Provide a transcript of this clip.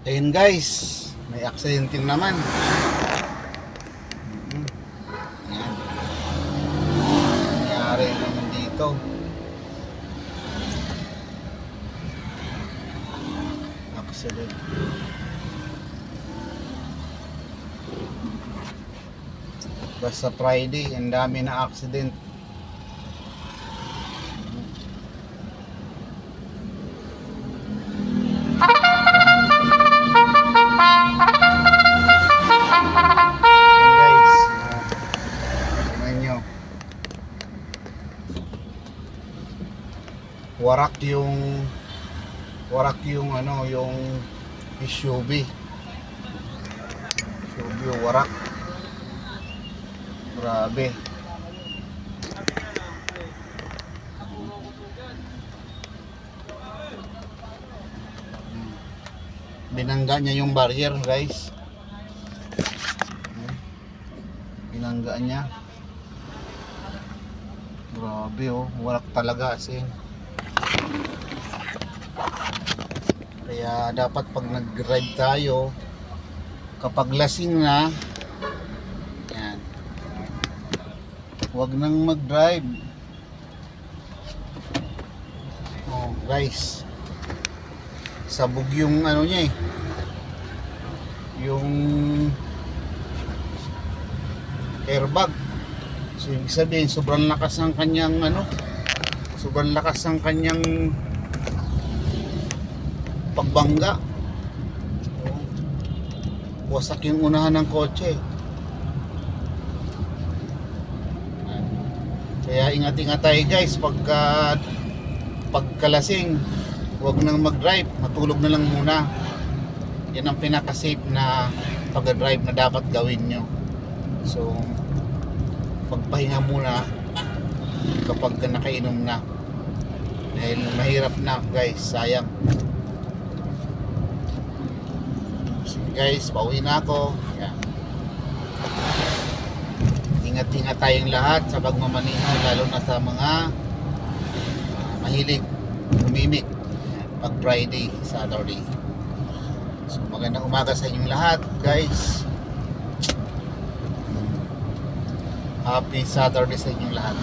Ayun guys, may aksidente naman. Ayan. Nangyari naman dito. Accident. Basta Friday, ang dami na accident. Guys, tingnan nyo. Warak yung ano, yung SUV. SUV warak. Grabe. Binangga niya yung barrier, guys. Binangga niya. Grabe oh, warak talaga asin. Kaya dapat pag nag-drive tayo, kapag lasing na, yan, huwag nang mag-drive. Oh, guys, sabog yung ano niya eh, yung airbag. So ibig sabihin sobrang lakas ng kanyang ano, sobrang lakas ng kanyang pagbangga. Wasak yung unahan ng kotse. Kaya ingat-ingat tayo guys pagkalasing, huwag nang mag-drive, matulog na lang muna. Yan ang pinaka-safe na pag-drive na dapat gawin nyo. So magpahinga muna kapag nakainom na, dahil mahirap na guys, sayang. Guys, pauwi na ako. Yan. Ingat-ingat tayong lahat sa pagmamaneho, lalo na sa mga mahilig umimik pag Friday, Saturday. So magandang umaga sa inyong lahat guys. Happy Saturday sa inyong lahat.